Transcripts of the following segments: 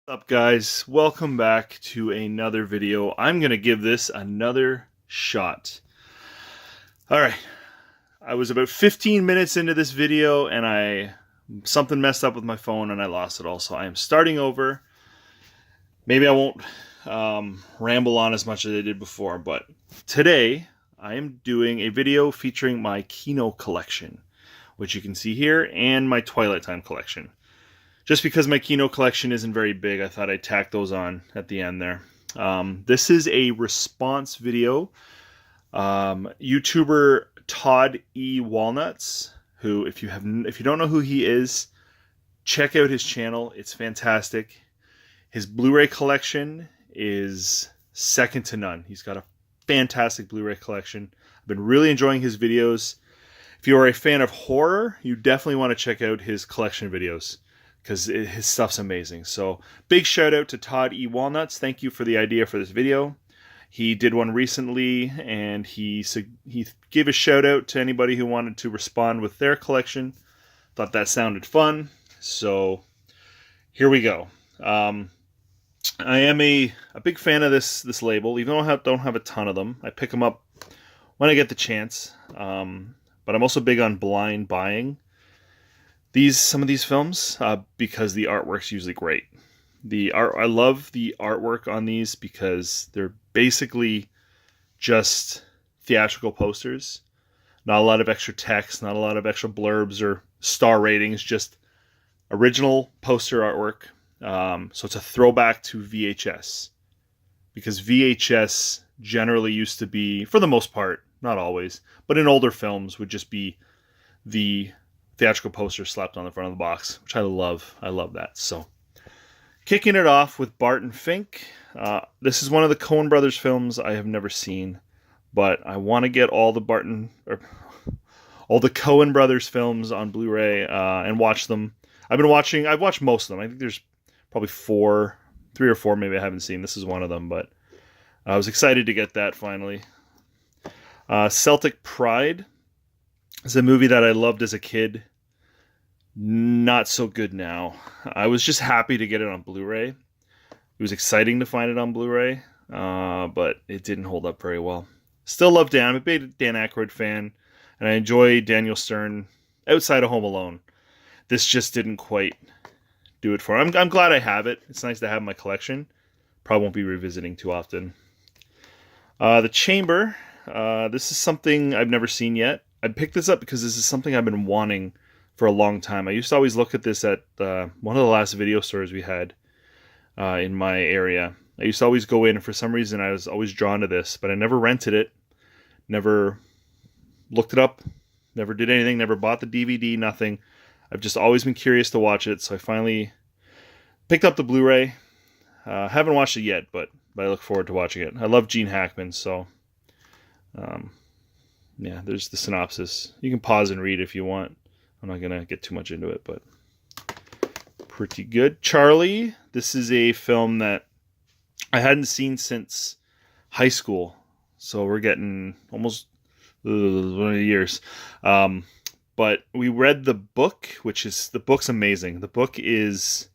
What's up, guys? Welcome back to another video. I'm gonna give this another shot. Alright, I was about 15 minutes into this video and something messed up with my phone and I lost it all, so I am starting over. Maybe I won't ramble on as much as I did before, but today I am doing a video featuring my KINO collection, which you can see here, and my Twilight Time collection. Just because my KINO collection isn't very big, I thought I'd tack those on at the end there. This is a response video. YouTuber Todd E Walnuts, who if you don't know who he is, check out his channel. It's fantastic. His Blu-ray collection is second to none. He's got a fantastic Blu-ray collection. I've been really enjoying his videos. If you are a fan of horror, you definitely want to check out his collection videos, because his stuff's amazing. So big shout out to Todd E Walnuts. Thank you for the idea for this video. He did one recently, and he gave a shout out to anybody who wanted to respond with their collection. Thought that sounded fun, so here we go. I am a big fan of this label, even though I don't have a ton of them. I pick them up when I get the chance, but I'm also big on blind buying some of these films because the artwork's usually great. I love the artwork on these because they're basically just theatrical posters. Not a lot of extra text, not a lot of extra blurbs or star ratings, just original poster artwork. So it's a throwback to VHS, because VHS generally used to be, for the most part, not always, but in older films would just be the theatrical poster slapped on the front of the box, which I love. I love that. So, kicking it off with Barton Fink. This is one of the Coen Brothers films I have never seen, but I want to get all the Coen Brothers films on Blu-ray and watch them. I've watched most of them. I think there's probably 3 or 4 maybe I haven't seen. This is one of them, but I was excited to get that finally. Celtic Pride. It's a movie that I loved as a kid. Not so good now. I was just happy to get it on Blu-ray. It was exciting to find it on Blu-ray, but it didn't hold up very well. Still love Dan. I'm a big Dan Aykroyd fan, and I enjoy Daniel Stern outside of Home Alone. This just didn't quite do it for me. I'm glad I have it. It's nice to have in my collection. Probably won't be revisiting too often. The Chamber. This is something I've never seen yet. I picked this up because this is something I've been wanting for a long time. I used to always look at this at one of the last video stores we had in my area. I used to always go in, and for some reason I was always drawn to this, but I never rented it, never looked it up, never did anything, never bought the DVD, nothing. I've just always been curious to watch it, so I finally picked up the Blu-ray. Haven't watched it yet, but I look forward to watching it. I love Gene Hackman, so yeah, there's the synopsis. You can pause and read if you want. I'm not going to get too much into it, but pretty good. Charlie. This is a film that I hadn't seen since high school, so we're getting almost 20 years. But we read the book, the book's amazing. The book is,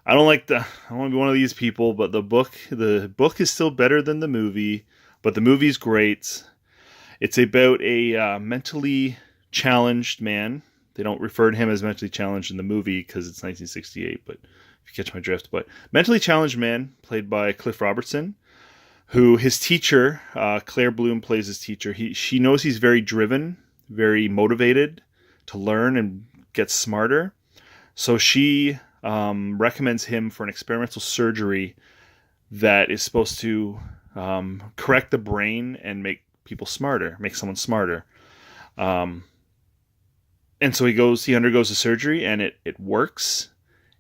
I don't want to be one of these people, but the book is still better than the movie, but the movie's great. It's about a mentally challenged man. They don't refer to him as mentally challenged in the movie because it's 1968, but if you catch my drift. But mentally challenged man, played by Cliff Robertson, who his teacher, Claire Bloom plays his teacher. She knows he's very driven, very motivated to learn and get smarter. So she recommends him for an experimental surgery that is supposed to correct the brain and make people smarter, make someone smarter. And so he undergoes the surgery, and it works.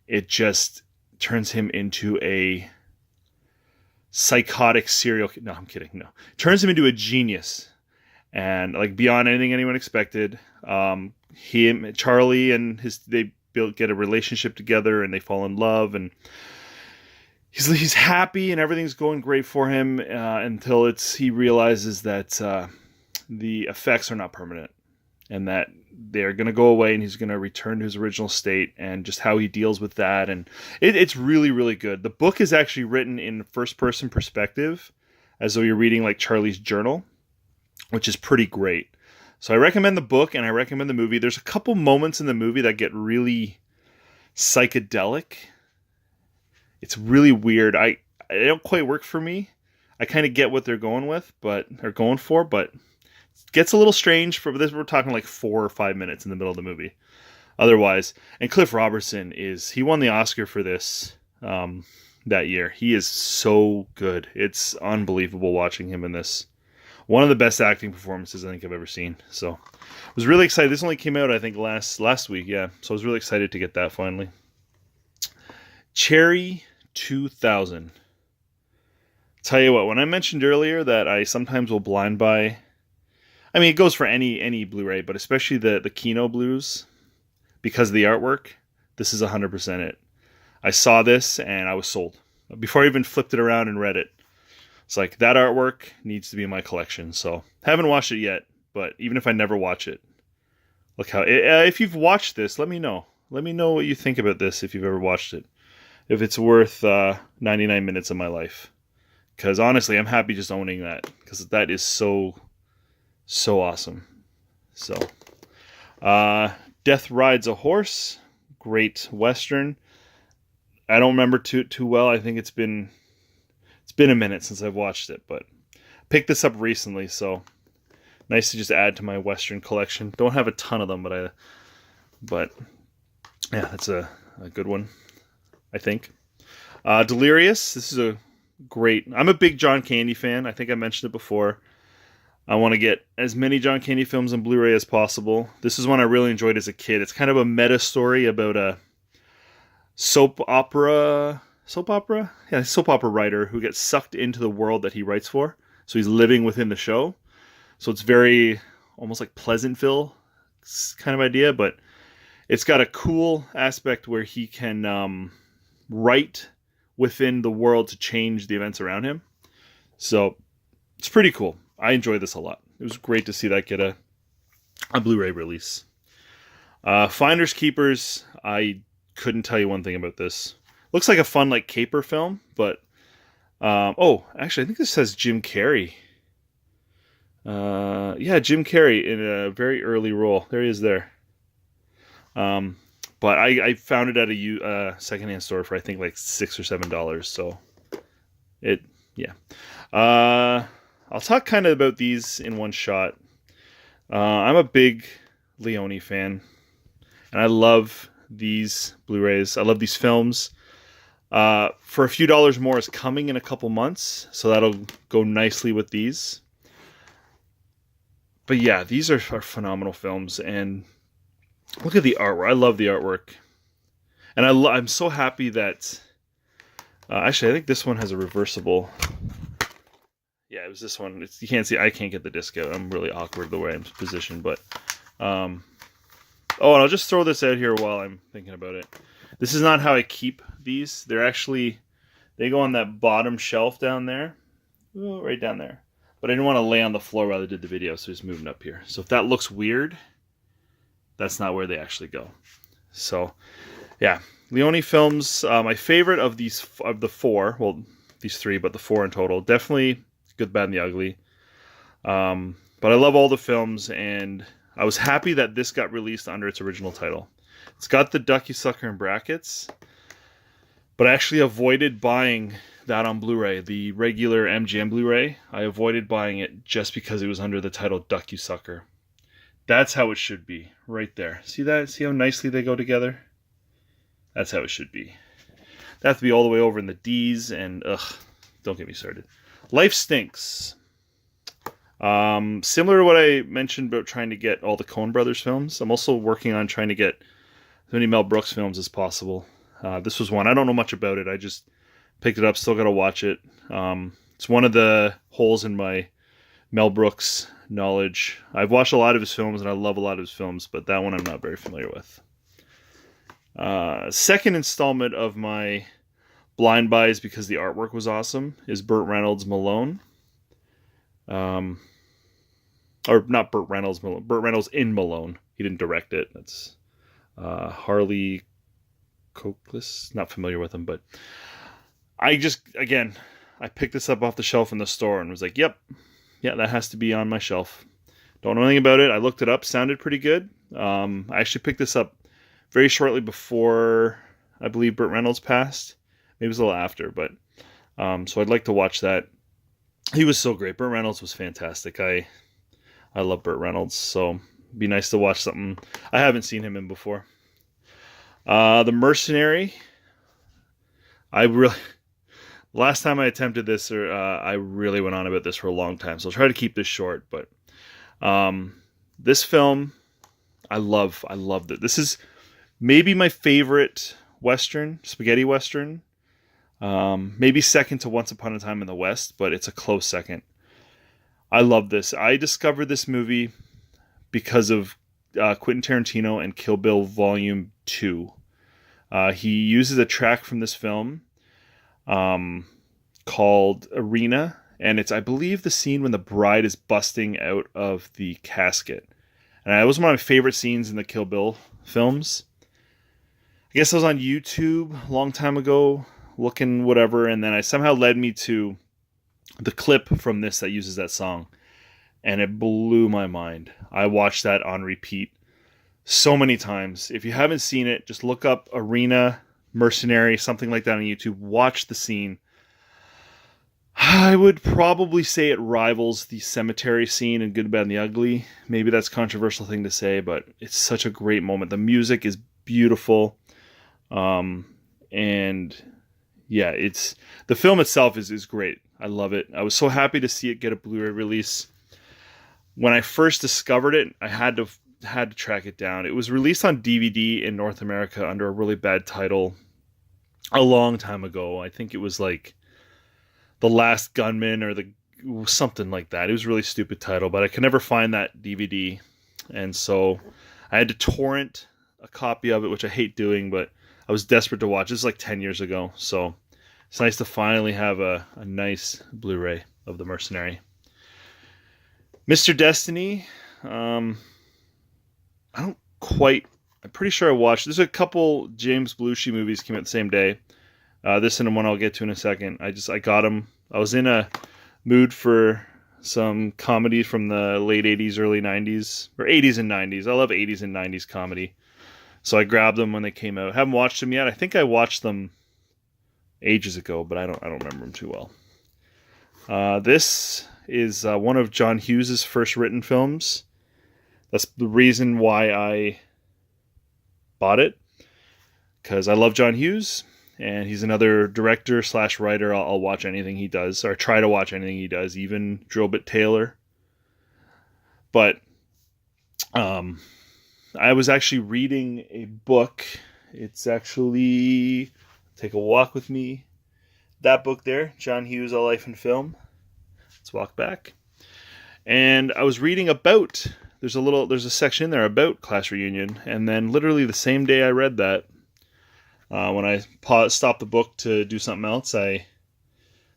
It just turns him into a psychotic serial. No, I'm kidding. No, turns him into a genius, and like beyond anything anyone expected. Charlie and they get a relationship together, and they fall in love, and he's happy, and everything's going great for him until he realizes that the effects are not permanent, and that they're going to go away and he's going to return to his original state, and just how he deals with that. And it's really, really good. The book is actually written in first person perspective, as though you're reading like Charlie's journal, which is pretty great. So I recommend the book and I recommend the movie. There's a couple moments in the movie that get really psychedelic. It's really weird. It don't quite work for me. I kind of get what they're going for, but it gets a little strange for this. We're talking like 4 or 5 minutes in the middle of the movie. Otherwise, and Cliff Robertson he won the Oscar for this that year. He is so good. It's unbelievable watching him in this. One of the best acting performances I think I've ever seen. So I was really excited. This only came out, I think, last week. Yeah. So I was really excited to get that finally. Cherry 2000. Tell you what, when I mentioned earlier that I sometimes will blind buy, I mean, it goes for any Blu-ray, but especially the KINO Blues, because of the artwork, this is 100% it. I saw this and I was sold. Before I even flipped it around and read it. It's like, that artwork needs to be in my collection. So, haven't watched it yet, but even if I never watch it, look how... if you've watched this, let me know. Let me know what you think about this if you've ever watched it. If it's worth 99 minutes of my life. Because honestly, I'm happy just owning that. Because that is so awesome. So, Death Rides a Horse. Great Western. I don't remember too well. I think it's been a minute since I've watched it, but picked this up recently, so nice to just add to my Western collection. Don't have a ton of them, but yeah, that's a good one, I think. Delirious. This is a great... I'm a big John Candy fan. I think I mentioned it before. I want to get as many John Candy films on Blu-ray as possible. This is one I really enjoyed as a kid. It's kind of a meta story about a soap opera writer who gets sucked into the world that he writes for. So he's living within the show. So it's very almost like Pleasantville kind of idea, but it's got a cool aspect where he can write within the world to change the events around him. So it's pretty cool. I enjoyed this a lot. It was great to see that get a Blu-ray release. Finders Keepers. I couldn't tell you one thing about this. Looks like a fun like caper film, but actually I think this says Jim Carrey. Yeah, Jim Carrey in a very early role. There he is there. But I found it at a secondhand store for I think like $6 or $7. So yeah. I'll talk kind of about these in one shot. I'm a big Leone fan, and I love these Blu-rays. I love these films. For a few dollars more is coming in a couple months, so that'll go nicely with these. But yeah, these are phenomenal films, and look at the artwork. I love the artwork, and I'm so happy that. Actually, I think this one has a reversible. Yeah, it was this one. You can't see. I can't get the disc out. I'm really awkward the way I'm positioned, but. And I'll just throw this out here while I'm thinking about it. This is not how I keep these. They go on that bottom shelf down there. Oh, right down there. But I didn't want to lay on the floor while I did the video, so just moving up here. So if that looks weird, that's not where they actually go. So, yeah. Leone films, my favorite of the 4, well, these 3, but the 4 in total. Definitely Good, Bad, and the Ugly. But I love all the films, and I was happy that this got released under its original title. It's got the Duck You Sucker in brackets, but I actually avoided buying that on Blu-ray, the regular MGM Blu-ray. I avoided buying it just because it was under the title Duck You Sucker. That's how it should be, right there. See that? See how nicely they go together? That's how it should be. They have to be all the way over in the D's, and don't get me started. Life Stinks. Similar to what I mentioned about trying to get all the Coen Brothers films, I'm also working on trying to get as many Mel Brooks films as possible. This was one. I don't know much about it. I just picked it up. Still got to watch it. It's one of the holes in my Mel Brooks knowledge. I've watched a lot of his films, and I love a lot of his films, but that one I'm not very familiar with. Second installment of my blind buys because the artwork was awesome is Burt Reynolds' Malone. or not Burt Reynolds. Burt Reynolds in Malone. He didn't direct it. That's Harley Coklis. Not familiar with him, but I picked this up off the shelf in the store and was like, yep, yeah, that has to be on my shelf. Don't know anything about it. I looked it up. Sounded pretty good. I actually picked this up very shortly before, I believe, Burt Reynolds passed. Maybe it was a little after, but so I'd like to watch that. He was so great. Burt Reynolds was fantastic. I love Burt Reynolds, so it'd be nice to watch something I haven't seen him in before. The Mercenary. Last time I attempted this, I really went on about this for a long time, so I'll try to keep this short. But this film, I loved it. This is maybe my favorite Western, spaghetti Western. Maybe second to Once Upon a Time in the West, but it's a close second. I love this. I discovered this movie because of Quentin Tarantino and Kill Bill Volume 2. He uses a track from this film called Arena, and it's, I believe, the scene when the bride is busting out of the casket. And it was one of my favorite scenes in the Kill Bill films. I guess I was on YouTube a long time ago, looking whatever, and then I somehow led me to the clip from this that uses that song, and it blew my mind. I watched that on repeat so many times. If you haven't seen it, just look up Arena, Mercenary, something like that on YouTube. Watch the scene. I would probably say it rivals the cemetery scene in Good, Bad, and the Ugly. Maybe that's a controversial thing to say, but it's such a great moment. The music is beautiful. And yeah, the film itself is great. I love it. I was so happy to see it get a Blu-ray release. When I first discovered it, I had to track it down. It was released on DVD in North America under a really bad title a long time ago. I think it was like The Last Gunman or something like that. It was a really stupid title, but I could never find that DVD. And so I had to torrent a copy of it, which I hate doing, but I was desperate to watch. This is like 10 years ago. So it's nice to finally have a nice Blu-ray of The Mercenary. Mr. Destiny. I'm pretty sure I watched. There's a couple James Belushi movies came out the same day. This and one I'll get to in a second. I got them. I was in a mood for some comedy from the late 80s, early 90s, or 80s and 90s. I love 80s and 90s comedy. So I grabbed them when they came out. Haven't watched them yet. I think I watched them ages ago, but I don't remember them too well. This is one of John Hughes' first written films. That's the reason why I bought it, because I love John Hughes, and he's another director / writer. I'll watch anything he does, or try to watch anything he does, even Drillbit Taylor. But I was actually reading a book. It's actually Take a Walk With Me. That book there, John Hughes, A Life in Film. Let's walk back. And I was reading about, there's a section there about Class Reunion, and then literally the same day I read that, when I stopped the book to do something else, I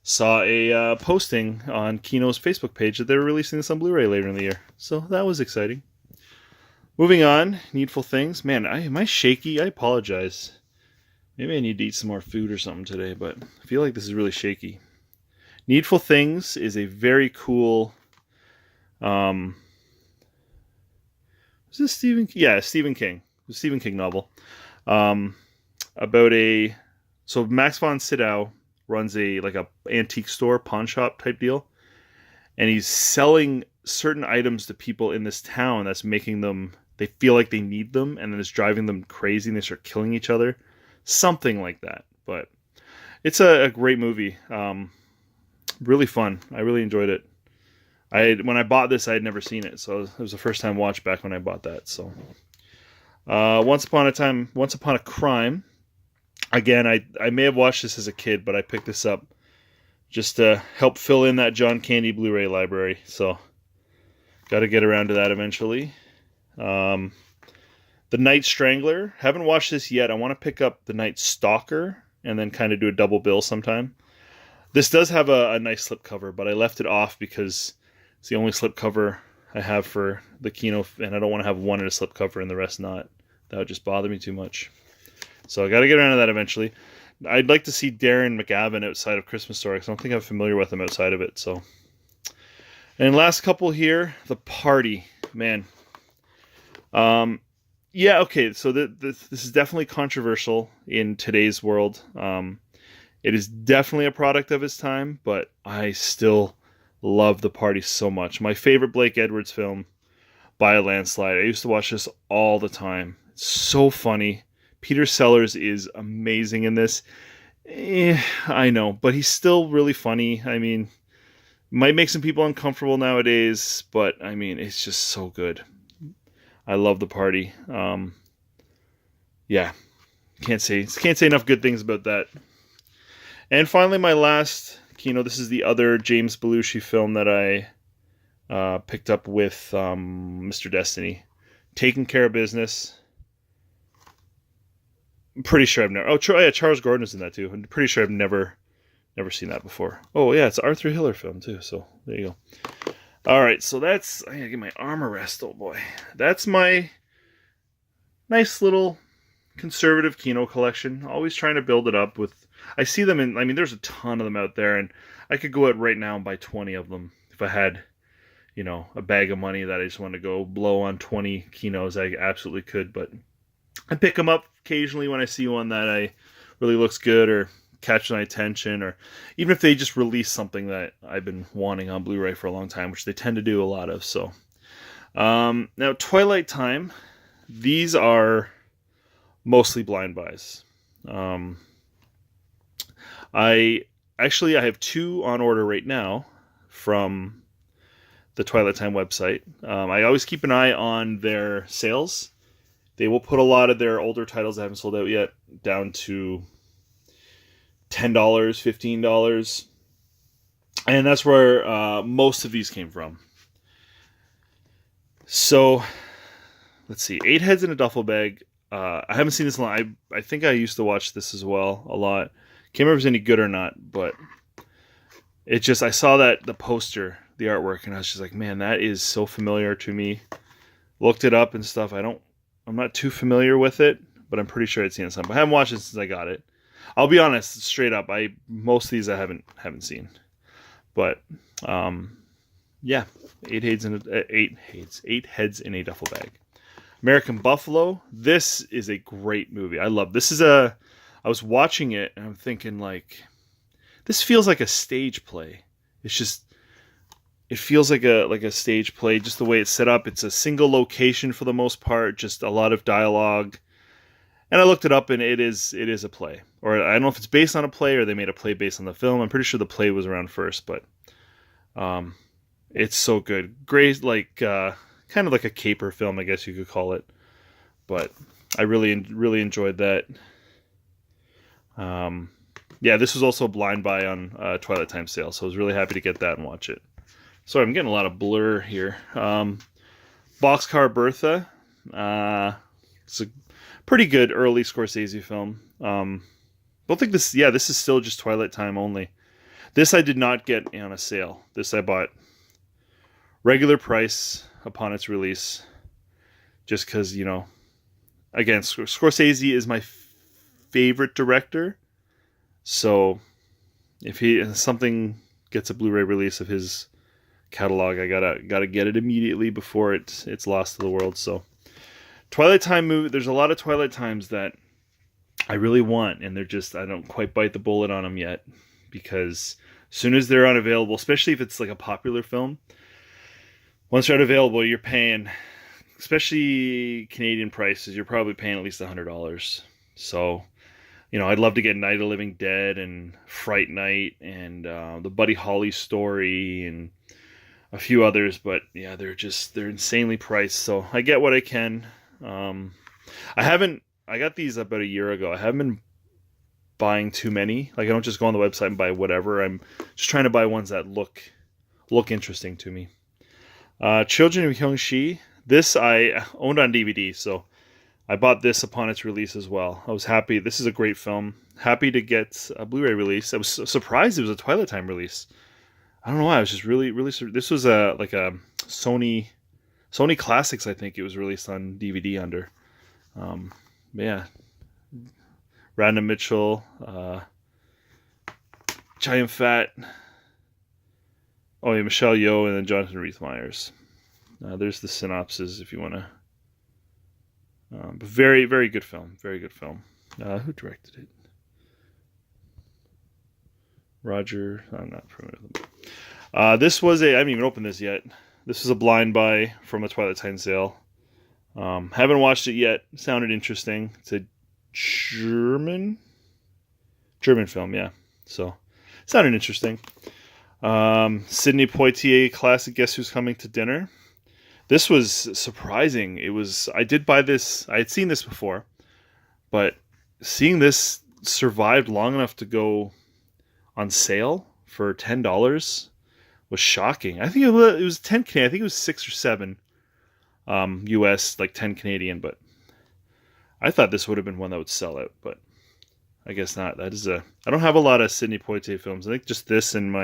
saw a posting on KINO's Facebook page that they were releasing this on Blu-ray later in the year. So that was exciting. Moving on, Needful Things. Man, am I shaky? I apologize. Maybe I need to eat some more food or something today, but I feel like this is really shaky. Needful Things is a very cool... is this Stephen King? Yeah, Stephen King. The Stephen King novel. About so Max von Sydow runs a antique store, pawn shop type deal, and he's selling certain items to people in this town that's making them, they feel like they need them, and then it's driving them crazy and they start killing each other. Something like that. But it's a great movie. Really fun. I really enjoyed it. When I bought this, I had never seen it, so it was the first time watch back when I bought that. So, Once Upon a Crime. Again, I may have watched this as a kid, but I picked this up just to help fill in that John Candy Blu-ray library. So, got to get around to that eventually. The Night Strangler. Haven't watched this yet. I want to pick up The Night Stalker and then kind of do a double bill sometime. This does have a nice slipcover, but I left it off because it's the only slipcover I have for the Kino, and I don't want to have one in a slipcover and the rest not. That would just bother me too much. So I got to get around to that eventually. I'd like to see Darren McGavin outside of Christmas Story, because I don't think I'm familiar with him outside of it. So, and last couple here, The Party, man. Yeah, okay. So this is definitely controversial in today's world. It is definitely a product of its time, but I still love The Party so much. My favorite Blake Edwards film by a landslide. I used to watch this all the time. It's so funny. Peter Sellers is amazing in this. I know, but he's still really funny. I mean, might make some people uncomfortable nowadays, but I mean, it's just so good. I love The Party. Yeah, can't say enough good things about that. And finally, my last Kino. This is the other James Belushi film that I picked up with Mr. Destiny. Taking Care of Business. I'm pretty sure I've never... Oh, yeah, Charles Gordon is in that too. I'm pretty sure I've never seen that before. Oh, yeah, it's an Arthur Hiller film too, so there you go. All right, so that's... I gotta get my arm a rest, oh boy. That's my nice little conservative Kino collection. Always trying to build it up with... I see them in... I mean, there's a ton of them out there, and I could go out right now and buy 20 of them. If I had, you know, a bag of money that I just want to go blow on 20 Kinos, I absolutely could, but I pick them up occasionally when I see one that I really looks good or catch my attention, or even if they just release something that I've been wanting on Blu-ray for a long time, which they tend to do a lot of. So now Twilight Time, these are mostly blind buys. I have 2 on order right now from the Twilight Time website. I always keep an eye on their sales. They will put a lot of their older titles that haven't sold out yet down to $10, $15. And that's where most of these came from. So, let's see. 8 Heads in a Duffel Bag. I haven't seen this in a lot. I think I used to watch this as well a lot. Can't remember if it's any good or not, but it just... I saw the poster, the artwork, and I was just like, man, that is so familiar to me. Looked it up and stuff. I'm not too familiar with it, but I'm pretty sure I'd seen it some. I haven't watched it since I got it. I'll be honest, straight up, most of these I haven't seen. But yeah, 8 Heads in a Duffel Bag. American Buffalo. This is a great movie. I love this. I was watching it and I'm thinking, like, this feels like a stage play. It feels like a stage play, just the way it's set up. It's a single location for the most part, just a lot of dialogue. And I looked it up, and it is a play. Or I don't know if it's based on a play or they made a play based on the film. I'm pretty sure the play was around first, but it's so good. Great, like kind of like a caper film, I guess you could call it. But I really enjoyed that. Yeah, this was also a blind buy on Twilight Time sale, so I was really happy to get that and watch it. Sorry, I'm getting a lot of blur here. Boxcar Bertha. It's a pretty good early Scorsese film. Don't think this... Yeah, this is still just Twilight Time only. This I did not get on a sale. This I bought regular price upon its release. Just because, you know... Again, Scorsese is my favorite director. So, if something gets a Blu-ray release of his catalog, I gotta get it immediately before it's lost to the world. So Twilight Time movie, there's a lot of Twilight Times that I really want, and I don't quite bite the bullet on them yet, because as soon as they're unavailable, especially if it's like a popular film, once they're unavailable, you're paying, especially Canadian prices, you're probably paying at least $100. So, you know, I'd love to get Night of the Living Dead and Fright Night and the Buddy Holly story and a few others, but yeah, they're insanely priced. So I get what I can. I got these about a year ago. I haven't been buying too many. Like, I don't just go on the website and buy whatever. I'm just trying to buy ones that look interesting to me. Children of Hyung-Shi. This I owned on DVD, so I bought this upon its release as well. I was happy. This is a great film. Happy to get a Blu-ray release. I was surprised it was a Twilight Time release. I don't know why. I was just really... This was like a Sony Sony Classics, I think it was released on DVD under. But yeah, Radna Mitchell, Giant Fat, oh yeah, Michelle Yeoh, and then Jonathan Rhys Meyers. There's the synopsis if you want to. But very, very good film. Very good film. Who directed it? Roger. I'm not familiar with him. This was a. I haven't even opened this yet. This was a blind buy from a Twilight Time sale. Haven't watched it yet. Sounded interesting. It's a German film, yeah. So sounded interesting. Sidney Poitier classic Guess Who's Coming to Dinner. This was surprising. I did buy this. I had seen this before, but seeing this survived long enough to go on sale for $10 was shocking. I think it was 10 Canadian. I think it was 6 or 7 US, like 10 Canadian, but I thought this would have been one that would sell out, but I guess not. I don't have a lot of Sidney Poitier films. I think just this and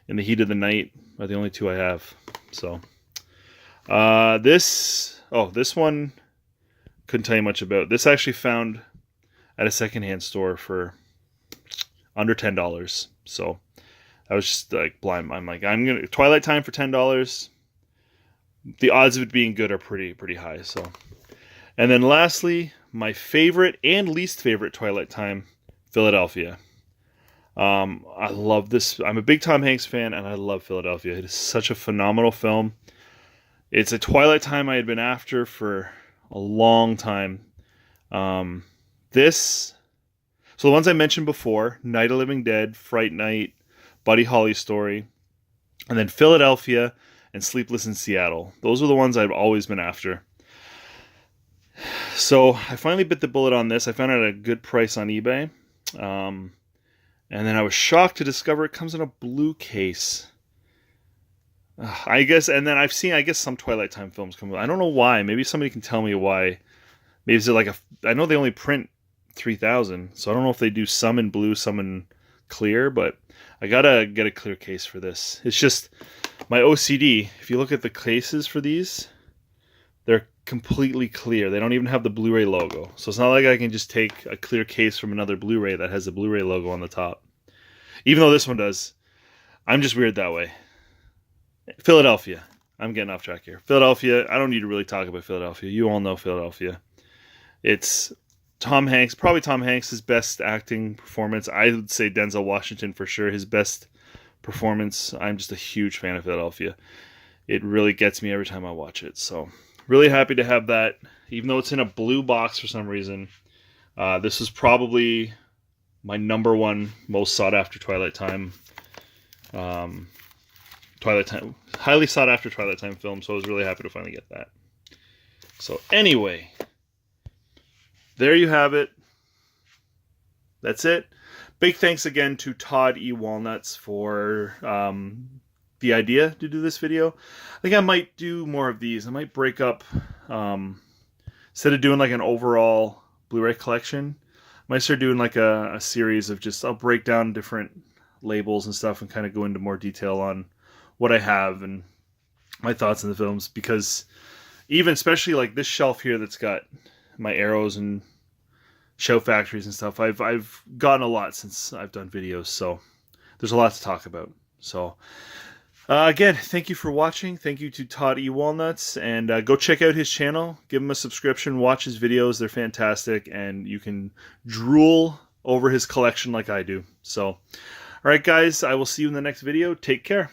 In the Heat of the Night are the only two I have. So this one couldn't tell you much about. This I actually found at a secondhand store for under $10. So I was just like blind. I'm like, I'm gonna Twilight Time for $10. The odds of it being good are pretty high. So, and then lastly, my favorite and least favorite Twilight Time, Philadelphia. I love this. I'm a big Tom Hanks fan, and I love Philadelphia. It is such a phenomenal film. It's a Twilight Time I had been after for a long time. So the ones I mentioned before, Night of the Living Dead, Fright Night, Buddy Holly Story, and then Philadelphia and Sleepless in Seattle. Those are the ones I've always been after. So I finally bit the bullet on this. I found it at a good price on eBay. And then I was shocked to discover it comes in a blue case. I guess, and then I've seen, I guess, some Twilight Time films come. I don't know why. Maybe somebody can tell me why. Maybe it's like I know they only print 3,000, so I don't know if they do some in blue, some in clear, but I gotta get a clear case for this. It's just my OCD. If you look at the cases for these, they're completely clear. They don't even have the Blu-ray logo. So it's not like I can just take a clear case from another Blu-ray that has the Blu-ray logo on the top. Even though this one does. I'm just weird that way. Philadelphia. I'm getting off track here. Philadelphia. I don't need to really talk about Philadelphia. You all know Philadelphia. It's Tom Hanks. Probably Tom Hanks' best acting performance. I would say Denzel Washington for sure. His best performance. I'm just a huge fan of Philadelphia. It really gets me every time I watch it. So really happy to have that. Even though it's in a blue box for some reason. This is probably my number one most sought after Twilight Time. Highly sought after Twilight Time film. So I was really happy to finally get that. So anyway, there you have it. That's it. Big thanks again to Todd E Walnuts for the idea to do this video. I think I might do more of these. I might break up, instead of doing like an overall Blu-ray collection, I might start doing like a series of just, I'll break down different labels and stuff and kind of go into more detail on what I have and my thoughts on the films, because even especially like this shelf here that's got my arrows and Shout Factories and stuff, I've gotten a lot since I've done videos, so there's a lot to talk about. So again, thank you for watching. Thank you to Todd E Walnuts, and go check out his channel. Give him a subscription. Watch his videos. They're fantastic, and you can drool over his collection like I do. So, all right, guys, I will see you in the next video. Take care.